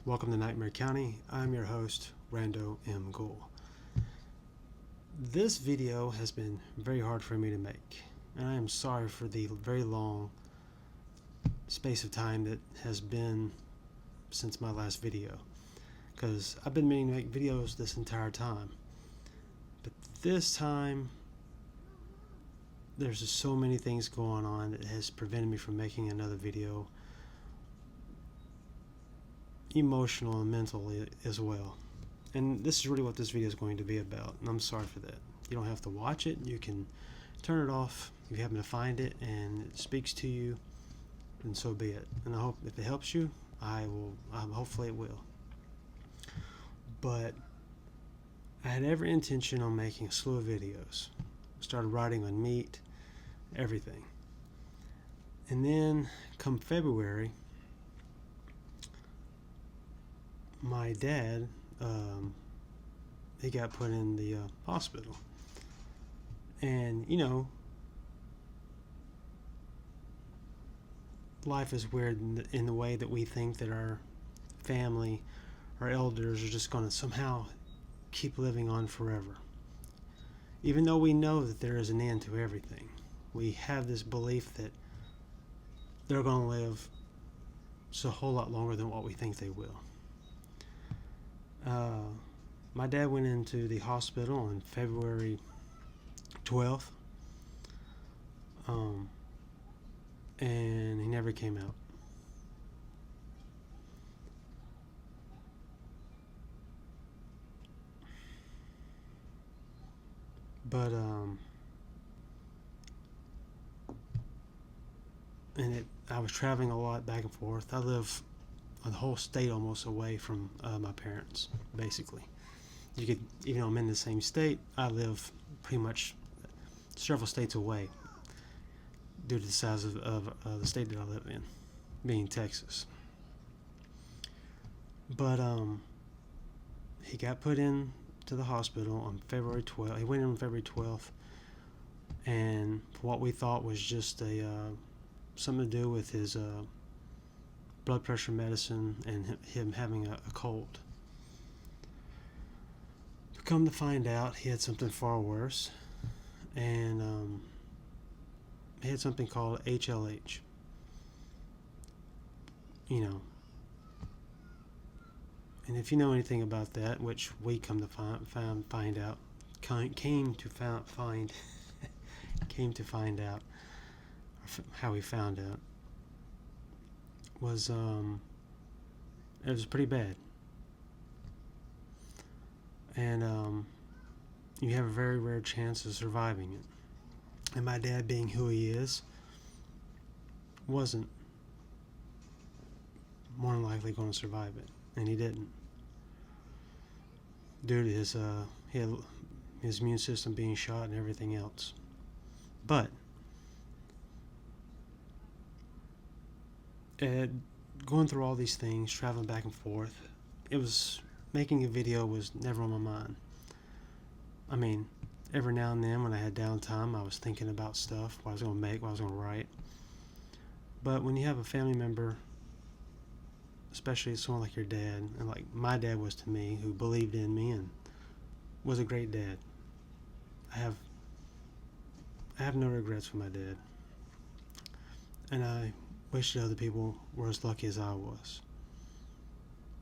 Welcome to Nightmare County. I'm your host, Rando M. Ghoul. This video has been very hard for me to make, and I am sorry for the very long space of time that has been since my last video, because I've been meaning to make videos this entire time. But this time, there's just so many things going on that has prevented me from making another video, emotional and mental as well. And this is really what this video is going to be about, and I'm sorry for that. You don't have to watch it. You can turn it off if you happen to find it and it speaks to you, and so be it. And I hope if it helps you, hopefully it will. But I had every intention on making a slew of videos. Started writing on meat, everything. And then come February, my dad, he got put in the hospital. And, life is weird in the way that we think that our family, our elders, are just going to somehow keep living on forever. Even though we know that there is an end to everything, we have this belief that they're going to live just a whole lot longer than what we think they will. My dad went into the hospital on February 12th, and he never came out. But I was traveling a lot back and forth. I live a whole state almost away from my parents, basically. You could, even though I'm in the same state, I live pretty much several states away due to the size of the state that I live in, being Texas. But he got put in to the hospital on February 12th. He went in on February 12th, and what we thought was just something to do with his blood pressure medicine and him having a cold. Come to find out, he had something far worse, and he had something called HLH. And if you know anything about that, which we come to find out, came to find out, how we found out, was it was pretty bad. And you have a very rare chance of surviving it. And my dad, being who he is, wasn't more than likely going to survive it, and he didn't, due to his immune system being shot and everything else. But going through all these things, traveling back and forth, making a video was never on my mind. I mean, every now and then when I had downtime, I was thinking about stuff, what I was going to make, what I was going to write. But when you have a family member, especially someone like your dad, and like my dad was to me, who believed in me and was a great dad, I have no regrets for my dad. And I wish that other people were as lucky as I was,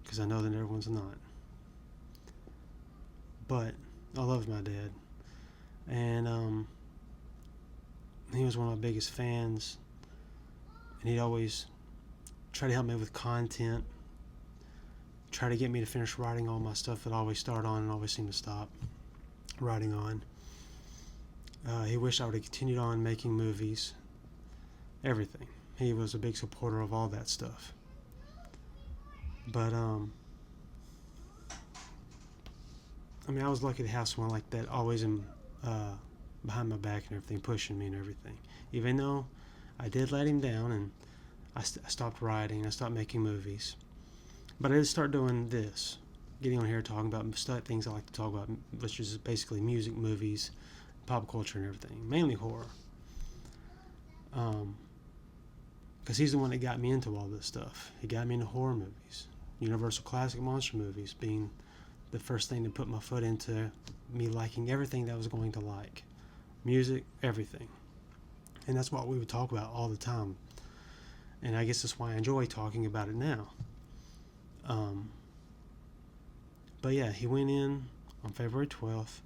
because I know that everyone's not. But I loved my dad, and he was one of my biggest fans, and he'd always try to help me with content, try to get me to finish writing all my stuff that I always start on and always seem to stop writing on. He wished I would have continued on making movies, everything. He was a big supporter of all that stuff. But I was lucky to have someone like that always behind my back and everything, pushing me and everything. Even though I did let him down, and I stopped writing, I stopped making movies. But I did start doing this, getting on here talking about things I like to talk about, which is basically music, movies, pop culture and everything, mainly horror. Because he's the one that got me into all this stuff. He got me into horror movies. Universal Classic Monster movies being the first thing to put my foot into me liking everything that I was going to like. Music, everything. And that's what we would talk about all the time. And I guess that's why I enjoy talking about it now. But yeah, he went in on February 12th,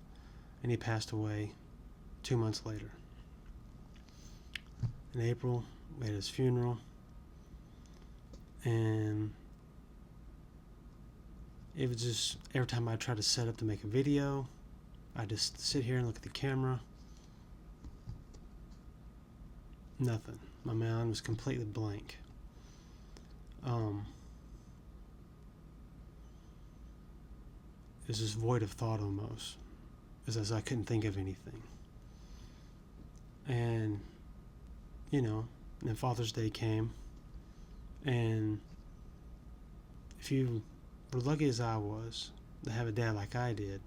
and he passed away 2 months later. In April, we had his funeral, and it was just, every time I tried to set up to make a video, I just sit here and look at the camera. Nothing. My mind was completely blank. It was just void of thought almost, as I couldn't think of anything. And, then Father's Day came, and if you were lucky as I was to have a dad like I did,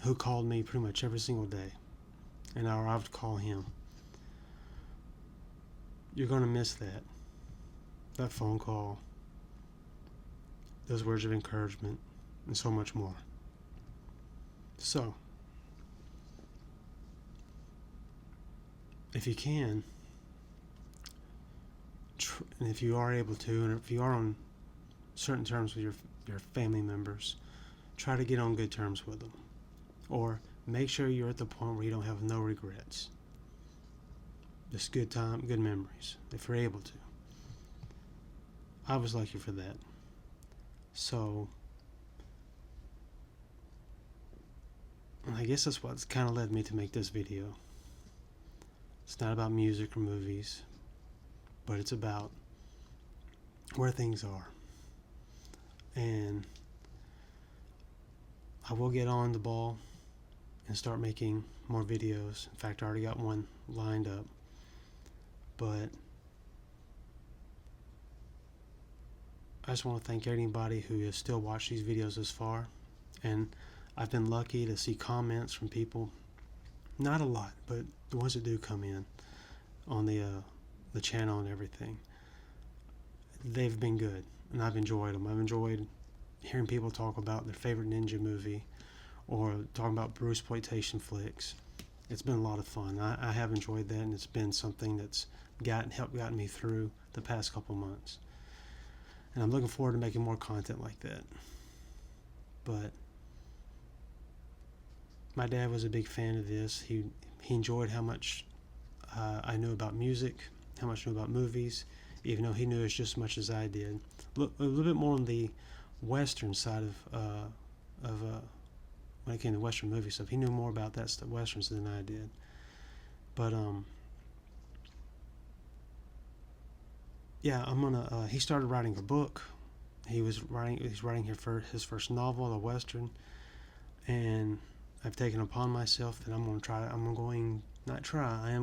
who called me pretty much every single day, and I would call him, you're going to miss that phone call, those words of encouragement, and so much more. So, if you can, and if you are able to, and if you are on certain terms with your family members, try to get on good terms with them. Or make sure you're at the point where you don't have no regrets. Just good time, good memories, if you're able to. I was lucky for that. So, and I guess that's what's kind of led me to make this video. It's not about music or movies, but it's about where things are. And I will get on the ball and start making more videos. In fact, I already got one lined up. But I just want to thank anybody who has still watched these videos this far. And I've been lucky to see comments from people, not a lot, but the ones that do come in on the channel and everything. They've been good, and I've enjoyed them. I've enjoyed hearing people talk about their favorite ninja movie or talking about Bruceploitation flicks. It's been a lot of fun. I have enjoyed that, and it's been something that's gotten me through the past couple months. And I'm looking forward to making more content like that. But my dad was a big fan of this. He enjoyed how much I knew about music, how much I knew about movies, even though he knew as just as much as I did. A little bit more on the Western side of when it came to Western movie stuff. He knew more about that stuff, Westerns, than I did. But yeah, he started writing a book. He's writing his first novel, a Western, and I've taken upon myself that I am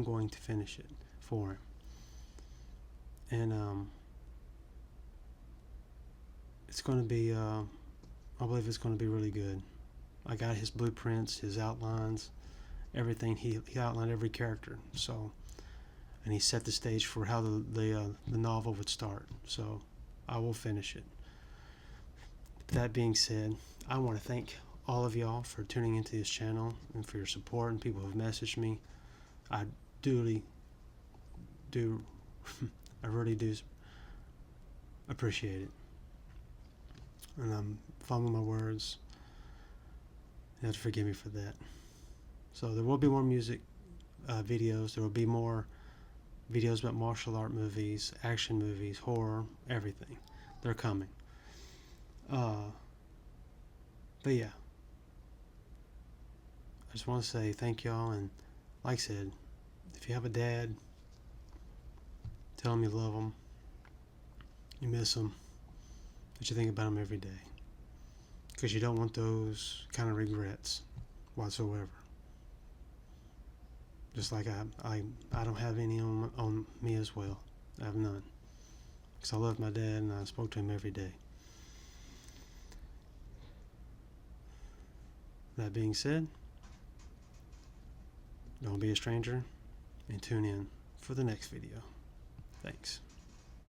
going to finish it for him. And it's going to be, I believe it's going to be really good. I got his blueprints, his outlines, everything. He outlined every character, so, and he set the stage for how the novel would start. So I will finish it. That being said, I want to thank all of y'all for tuning into this channel and for your support and people who have messaged me. I really do appreciate it. And I'm fumbling my words. You have to forgive me for that. So there will be more music videos. There will be more videos about martial art movies, action movies, horror, everything. They're coming. But yeah, I just want to say thank y'all, and like I said, if you have a dad, tell him you love him, you miss him, that you think about him every day, because you don't want those kind of regrets whatsoever. Just like I don't have any on me as well. I have none, because I love my dad and I spoke to him every day. That being said, don't be a stranger and tune in for the next video. Thanks.